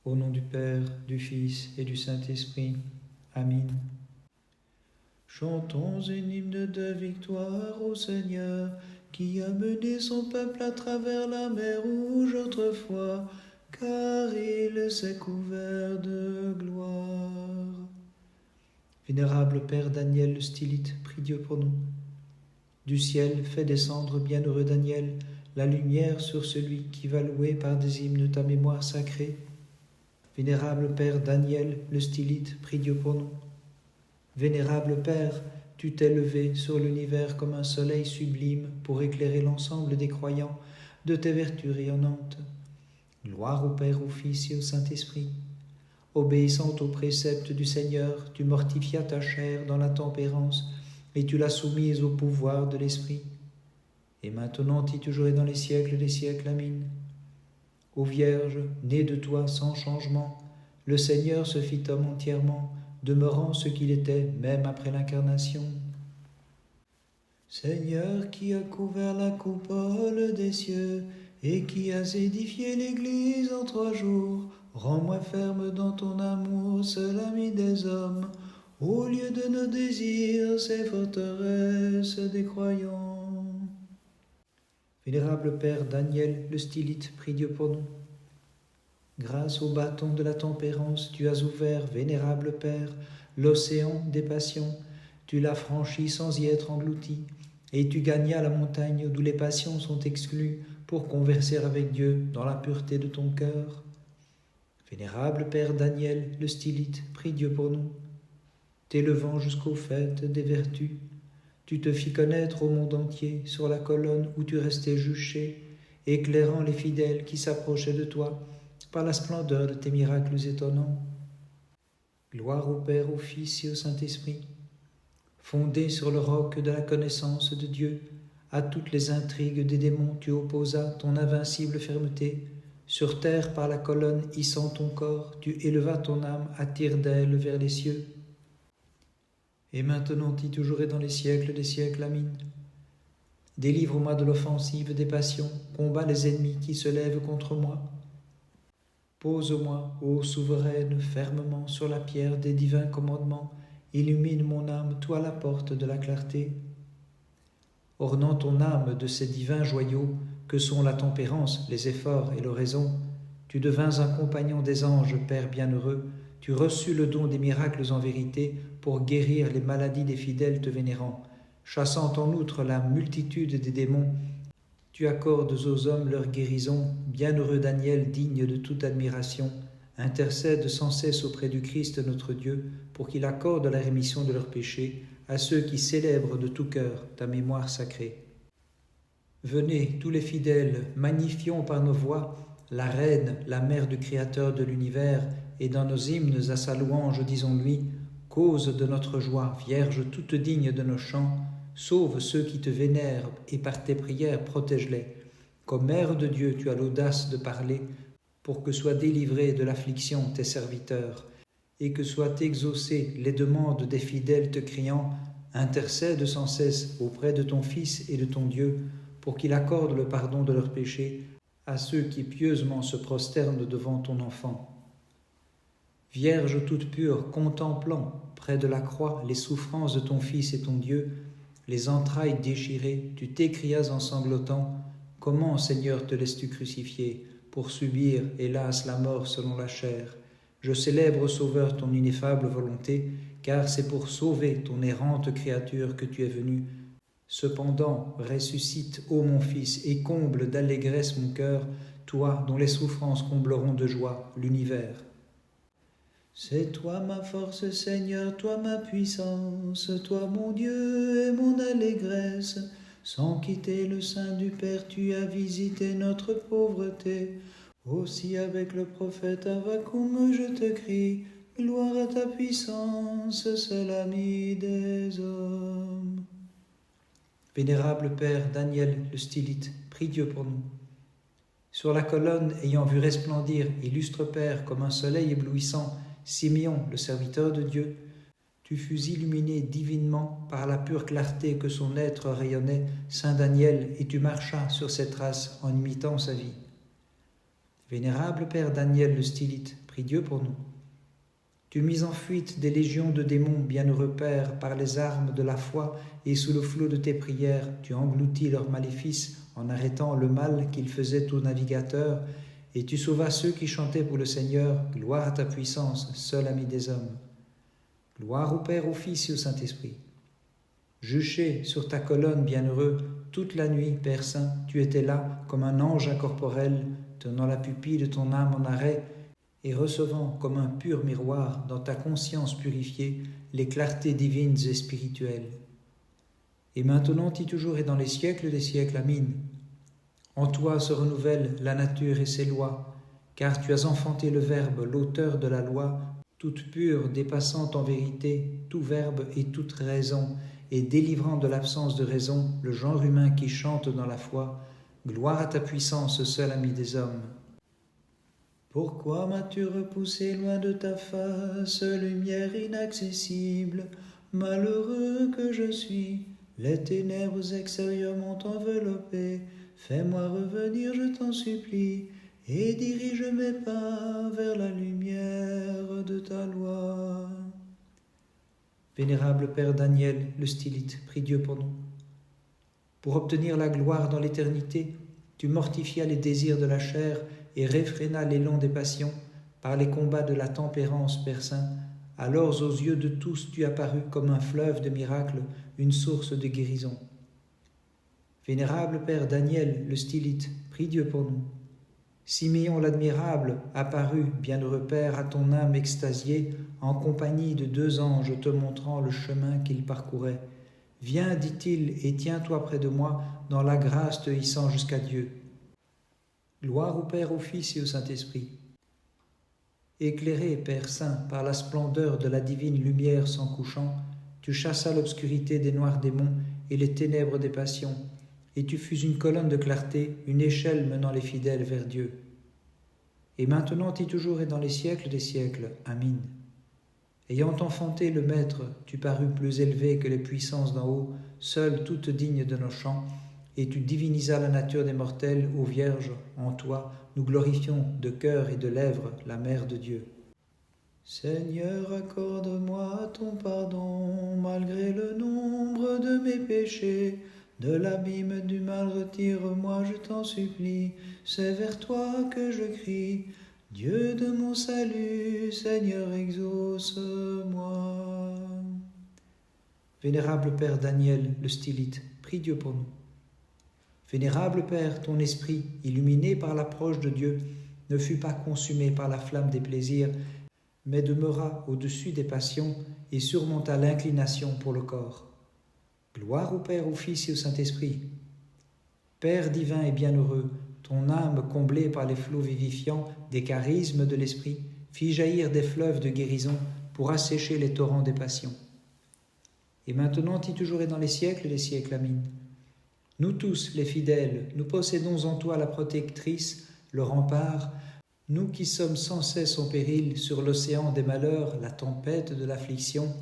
Au nom du Père, du Fils et du Saint-Esprit. Amen. Chantons un hymne de victoire au Seigneur, qui a mené son peuple à travers la mer Rouge autrefois, car il s'est couvert de gloire. Vénérable Père Daniel le Stylite, prie Dieu pour nous. Du ciel, fais descendre, bienheureux Daniel, la lumière sur celui qui va louer par des hymnes ta mémoire sacrée. Vénérable Père Daniel le Stylite, prie Dieu pour nous. Vénérable Père, tu t'es levé sur l'univers comme un soleil sublime pour éclairer l'ensemble des croyants de tes vertus rayonnantes. Gloire au Père, au Fils et au Saint-Esprit. Obéissant aux préceptes du Seigneur, tu mortifias ta chair dans la tempérance et tu l'as soumise au pouvoir de l'Esprit. Et maintenant et toujours et dans les siècles des siècles. Amen. Ô Vierge, née de toi sans changement, le Seigneur se fit homme entièrement, demeurant ce qu'il était, même après l'incarnation. Seigneur, qui a couvert la coupole des cieux, et qui as édifié l'Église en 3 jours, rends-moi ferme dans ton amour, seul ami des hommes, au lieu de nos désirs, ces forteresses des croyants. Vénérable Père Daniel le Stylite, prie Dieu pour nous. Grâce au bâton de la tempérance, tu as ouvert, vénérable Père, l'océan des passions. Tu l'as franchi sans y être englouti, et tu gagnas la montagne d'où les passions sont exclues pour converser avec Dieu dans la pureté de ton cœur. Vénérable Père Daniel le Stylite, prie Dieu pour nous. T'élevant jusqu'au faîte des vertus, tu te fis connaître au monde entier sur la colonne où tu restais juché, éclairant les fidèles qui s'approchaient de toi par la splendeur de tes miracles étonnants. Gloire au Père, au Fils et au Saint-Esprit. Fondé sur le roc de la connaissance de Dieu, à toutes les intrigues des démons tu opposas ton invincible fermeté. Sur terre, par la colonne hissant ton corps, tu élevas ton âme à tire d'aile vers les cieux. Et maintenant et toujours et dans les siècles des siècles. Amen. Délivre-moi de l'offensive des passions, combat les ennemis qui se lèvent contre moi. Pose-moi, ô souveraine, fermement sur la pierre des divins commandements, illumine mon âme, toi la porte de la clarté. Ornant ton âme de ces divins joyaux que sont la tempérance, les efforts et l'oraison, tu devins un compagnon des anges, Père bienheureux, tu reçus le don des miracles en vérité pour guérir les maladies des fidèles te vénérant. Chassant en outre la multitude des démons, tu accordes aux hommes leur guérison. Bienheureux Daniel, digne de toute admiration, intercède sans cesse auprès du Christ notre Dieu pour qu'il accorde la rémission de leurs péchés à ceux qui célèbrent de tout cœur ta mémoire sacrée. Venez, tous les fidèles, magnifions par nos voix la Reine, la Mère du Créateur de l'univers, et dans nos hymnes à sa louange disons-lui: cause de notre joie, Vierge toute digne de nos chants, sauve ceux qui te vénèrent et par tes prières protège-les. Comme Mère de Dieu, tu as l'audace de parler pour que soient délivrés de l'affliction tes serviteurs et que soient exaucées les demandes des fidèles te criant: intercède sans cesse auprès de ton Fils et de ton Dieu pour qu'il accorde le pardon de leurs péchés à ceux qui pieusement se prosternent devant ton enfant. Vierge toute pure, contemplant près de la croix les souffrances de ton Fils et ton Dieu, les entrailles déchirées, tu t'écrias en sanglotant: comment, Seigneur, te laisses-tu crucifier pour subir, hélas, la mort selon la chair? Je célèbre, Sauveur, ton ineffable volonté, car c'est pour sauver ton errante créature que tu es venu. Cependant, ressuscite, ô mon Fils, et comble d'allégresse mon cœur, toi dont les souffrances combleront de joie l'univers. C'est toi ma force, Seigneur, toi ma puissance, toi mon Dieu et mon allégresse. Sans quitter le sein du Père, tu as visité notre pauvreté. Aussi avec le prophète Avakoum, je te crie, gloire à ta puissance, seul ami des hommes. Vénérable Père Daniel le Stylite, prie Dieu pour nous. Sur la colonne ayant vu resplendir, illustre Père, comme un soleil éblouissant, Simeon, le serviteur de Dieu, tu fus illuminé divinement par la pure clarté que son être rayonnait, Saint Daniel, et tu marchas sur ses traces en imitant sa vie. Vénérable Père Daniel le Stylite, prie Dieu pour nous. Tu mis en fuite des légions de démons, bienheureux Père, par les armes de la foi, et sous le flot de tes prières, tu engloutis leurs maléfices en arrêtant le mal qu'ils faisaient aux navigateurs, et tu sauvas ceux qui chantaient pour le Seigneur. Gloire à ta puissance, seul ami des hommes. Gloire au Père, au Fils et au Saint-Esprit. Juché sur ta colonne, bienheureux, toute la nuit, Père Saint, tu étais là comme un ange incorporel, tenant la pupille de ton âme en arrêt, et recevant comme un pur miroir dans ta conscience purifiée les clartés divines et spirituelles. Et maintenant, toujours et dans les siècles des siècles, Amin. En toi se renouvelle la nature et ses lois, car tu as enfanté le Verbe, l'auteur de la loi, toute pure, dépassant en vérité tout verbe et toute raison, et délivrant de l'absence de raison le genre humain qui chante dans la foi. Gloire à ta puissance, seul ami des hommes. Pourquoi m'as-tu repoussé loin de ta face, lumière inaccessible? Malheureux que je suis, les ténèbres extérieures m'ont enveloppé. Fais-moi revenir, je t'en supplie, et dirige mes pas vers la lumière de ta loi. Vénérable Père Daniel le Stylite, prie Dieu pour nous. Pour obtenir la gloire dans l'éternité, tu mortifias les désirs de la chair et réfrénas l'élan des passions par les combats de la tempérance, Père Saint. Alors aux yeux de tous tu apparus comme un fleuve de miracles, une source de guérison. Vénérable Père Daniel le Stylite, prie Dieu pour nous. Siméon l'admirable apparut, bienheureux Père, à ton âme extasiée, en compagnie de 2 anges te montrant le chemin qu'il parcourait. Viens, dit-il, et tiens-toi près de moi, dans la grâce te hissant jusqu'à Dieu. Gloire au Père, au Fils et au Saint-Esprit. Éclairé, Père Saint, par la splendeur de la divine lumière s'en couchant, tu chassas l'obscurité des noirs démons et les ténèbres des passions, et tu fus une colonne de clarté, une échelle menant les fidèles vers Dieu. Et maintenant, toujours et dans les siècles des siècles. Amin. Ayant enfanté le Maître, tu parus plus élevé que les puissances d'en haut, seule toute digne de nos chants, et tu divinisas la nature des mortels, ô Vierge. En toi, nous glorifions de cœur et de lèvres la Mère de Dieu. Seigneur, accorde-moi ton pardon, malgré le nombre de mes péchés. De l'abîme du mal retire-moi, je t'en supplie, c'est vers toi que je crie. Dieu de mon salut, Seigneur, exauce-moi. Vénérable Père Daniel le Stylite, prie Dieu pour nous. Vénérable Père, ton esprit, illuminé par l'approche de Dieu, ne fut pas consumé par la flamme des plaisirs, mais demeura au-dessus des passions et surmonta l'inclination pour le corps. Gloire au Père, au Fils et au Saint-Esprit. Père divin et bienheureux, ton âme, comblée par les flots vivifiants des charismes de l'Esprit, fit jaillir des fleuves de guérison pour assécher les torrents des passions. Et maintenant, toujours et dans les siècles des siècles, Amin. Nous tous, les fidèles, nous possédons en toi la protectrice, le rempart, nous qui sommes sans cesse en péril sur l'océan des malheurs, la tempête de l'affliction,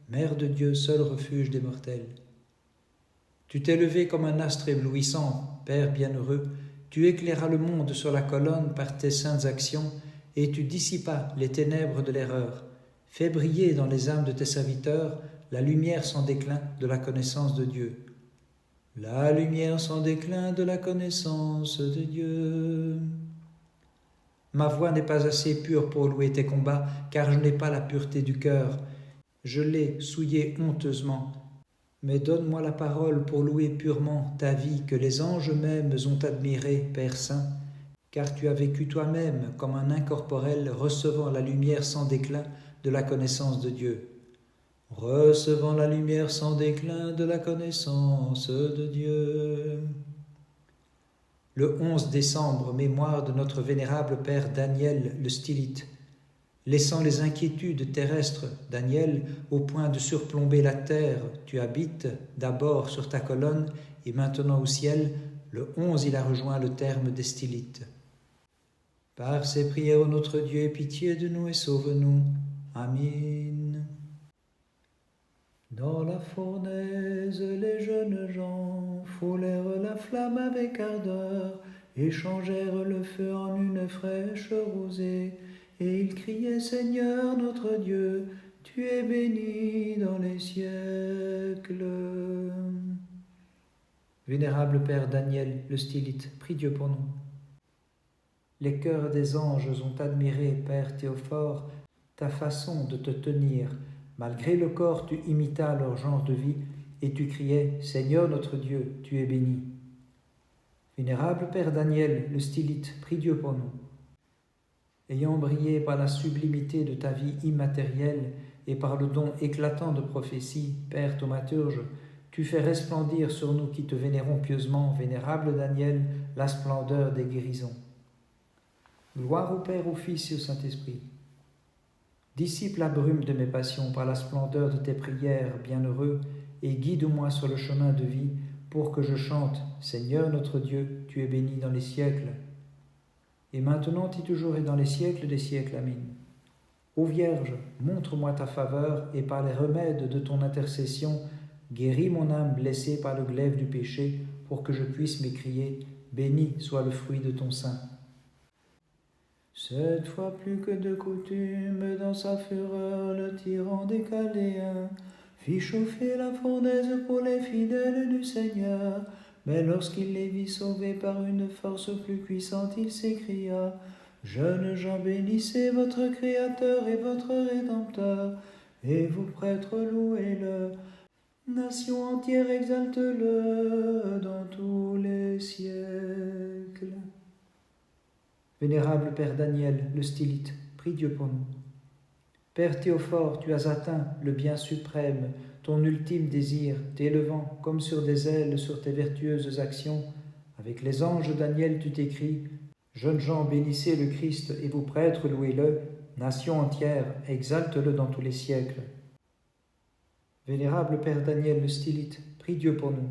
Mère de Dieu, seul refuge des mortels. Tu t'es levé comme un astre éblouissant, Père bienheureux, tu éclairas le monde sur la colonne par tes saintes actions, et tu dissipas les ténèbres de l'erreur. Fais briller dans les âmes de tes serviteurs la lumière sans déclin de la connaissance de Dieu. La lumière sans déclin de la connaissance de Dieu. Ma voix n'est pas assez pure pour louer tes combats, car je n'ai pas la pureté du cœur. Je l'ai souillée honteusement. Mais donne-moi la parole pour louer purement ta vie que les anges mêmes ont admirée, Père Saint, car tu as vécu toi-même comme un incorporel recevant la lumière sans déclin de la connaissance de Dieu. Recevant la lumière sans déclin de la connaissance de Dieu. Le 11 décembre, mémoire de notre vénérable Père Daniel le Stylite. Laissant les inquiétudes terrestres, Daniel, au point de surplomber la terre, tu habites d'abord sur ta colonne et maintenant au ciel. Le 11, il a rejoint le terme des Stylites. Par ces prières, ô notre Dieu, aie pitié de nous et sauve-nous. Amin. Dans la fournaise, les jeunes gens foulèrent la flamme avec ardeur et changèrent le feu en une fraîche rosée. Et ils criaient, Seigneur notre Dieu, tu es béni dans les siècles. Vénérable Père Daniel, le stylite, prie Dieu pour nous. Les chœurs des anges ont admiré, Père Théophore, ta façon de te tenir. Malgré le corps, tu imitas leur genre de vie, et tu criais, Seigneur notre Dieu, tu es béni. Vénérable Père Daniel, le stylite, prie Dieu pour nous. Ayant brillé par la sublimité de ta vie immatérielle et par le don éclatant de prophétie, Père thaumaturge, tu fais resplendir sur nous qui te vénérons pieusement, vénérable Daniel, la splendeur des guérisons. Gloire au Père, au Fils et au Saint-Esprit. Dissipe la brume de mes passions par la splendeur de tes prières, bienheureux, et guide-moi sur le chemin de vie pour que je chante « Seigneur notre Dieu, tu es béni dans les siècles ». Et maintenant et toujours et dans les siècles des siècles. Amen. Ô Vierge, montre-moi ta faveur et par les remèdes de ton intercession, guéris mon âme blessée par le glaive du péché pour que je puisse m'écrier « Béni soit le fruit de ton sein ». Cette fois plus que de coutume, dans sa fureur, le tyran des Chaldéens fit chauffer la fournaise pour les fidèles du Seigneur. Mais lorsqu'il les vit sauvés par une force plus puissante, il s'écria, « Jeunes gens, bénissez votre Créateur et votre Rédempteur, et vous prêtres, louez-le. Nation entière, exalte-le dans tous les siècles. » Vénérable Père Daniel, le stylite, prie Dieu pour nous. Père Théophore, tu as atteint le bien suprême, ton ultime désir, t'élevant comme sur des ailes sur tes vertueuses actions. Avec les anges Daniel, tu t'écris, « Jeunes gens, bénissez le Christ et vous prêtres, louez-le. Nation entière, exalte-le dans tous les siècles. » Vénérable Père Daniel, le stylite, prie Dieu pour nous.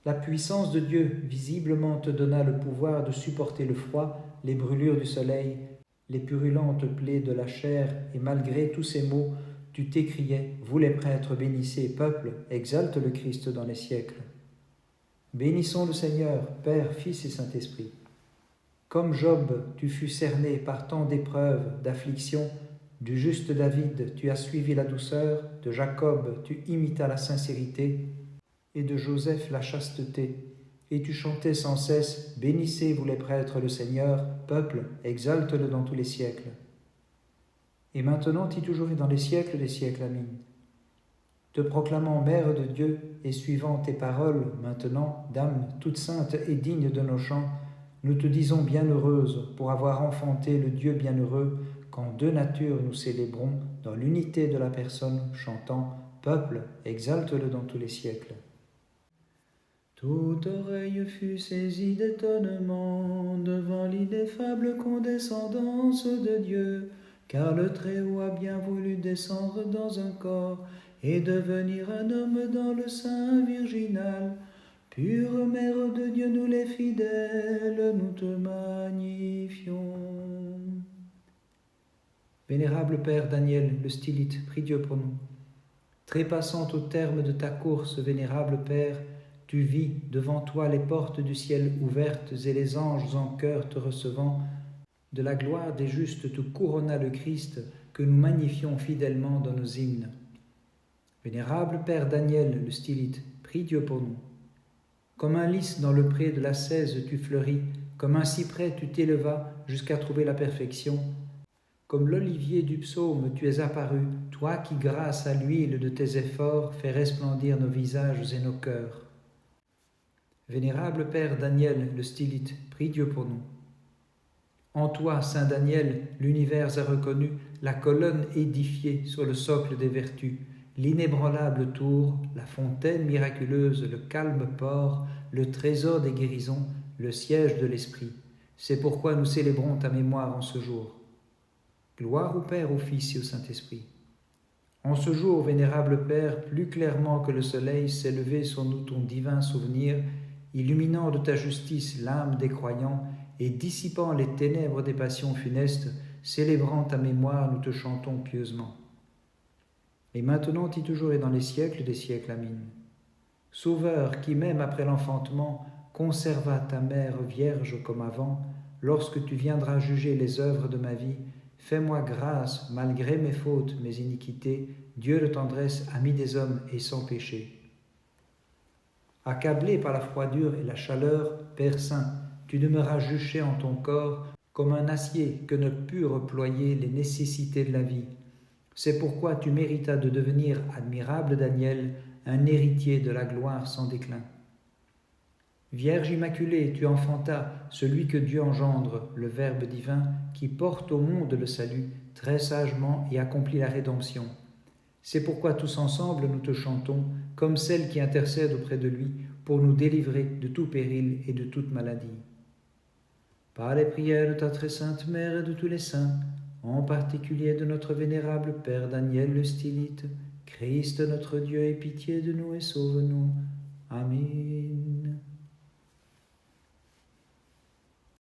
La puissance de Dieu visiblement te donna le pouvoir de supporter le froid, les brûlures du soleil, les purulentes plaies de la chair, et malgré tous ces maux, tu t'écriais, vous les prêtres, bénissez, peuple, exalte le Christ dans les siècles. Bénissons le Seigneur, Père, Fils et Saint-Esprit. Comme Job, tu fus cerné par tant d'épreuves, d'afflictions, du juste David, tu as suivi la douceur, de Jacob, tu imitas la sincérité, et de Joseph la chasteté. Et tu chantais sans cesse, bénissez, vous les prêtres, le Seigneur, peuple, exalte-le dans tous les siècles. Et maintenant, et toujours et dans les siècles des siècles. Amen. Te proclamant Mère de Dieu et suivant tes paroles, maintenant, Dame toute sainte et digne de nos chants, nous te disons bienheureuse pour avoir enfanté le Dieu bienheureux, qu'en deux natures nous célébrons dans l'unité de la personne, chantant « Peuple, exalte-le dans tous les siècles ». Toute oreille fut saisie d'étonnement devant l'ineffable condescendance de Dieu, car le Très-Haut a bien voulu descendre dans un corps et devenir un homme dans le sein virginal. Pure Mère de Dieu, nous les fidèles, nous te magnifions. Vénérable Père Daniel, le stylite, prie Dieu pour nous. Trépassant au terme de ta course, vénérable Père, tu vis devant toi les portes du ciel ouvertes et les anges en chœur te recevant. De la gloire des justes te couronna le Christ que nous magnifions fidèlement dans nos hymnes. Vénérable Père Daniel, le stylite, prie Dieu pour nous. Comme un lys dans le pré de la Cèse tu fleuris, comme un cyprès tu t'élevas jusqu'à trouver la perfection. Comme l'olivier du psaume tu es apparu, toi qui grâce à l'huile de tes efforts fais resplendir nos visages et nos cœurs. Vénérable Père Daniel, le stylite, prie Dieu pour nous. En toi, Saint Daniel, l'univers a reconnu la colonne édifiée sur le socle des vertus, l'inébranlable tour, la fontaine miraculeuse, le calme port, le trésor des guérisons, le siège de l'Esprit. C'est pourquoi nous célébrons ta mémoire en ce jour. Gloire au Père, au Fils et au Saint-Esprit. En ce jour, vénérable Père, plus clairement que le soleil s'est levé sur nous ton divin souvenir, illuminant de ta justice l'âme des croyants et dissipant les ténèbres des passions funestes, célébrant ta mémoire, nous te chantons pieusement. Et maintenant, et toujours et dans les siècles des siècles. Amen. Sauveur qui, même après l'enfantement, conserva ta mère vierge comme avant, lorsque tu viendras juger les œuvres de ma vie, fais-moi grâce, malgré mes fautes, mes iniquités, Dieu de tendresse, ami des hommes et sans péché. Accablé par la froidure et la chaleur, Père Saint, tu demeuras juché en ton corps comme un acier que ne put reployer les nécessités de la vie. C'est pourquoi tu méritas de devenir, admirable Daniel, un héritier de la gloire sans déclin. Vierge immaculée, tu enfantas celui que Dieu engendre, le Verbe divin, qui porte au monde le salut très sagement et accomplit la rédemption. C'est pourquoi tous ensemble nous te chantons, comme celle qui intercède auprès de lui pour nous délivrer de tout péril et de toute maladie. Par les prières de ta très sainte Mère et de tous les saints, en particulier de notre vénérable Père Daniel le Stylite, Christ notre Dieu, aie pitié de nous et sauve-nous. Amen.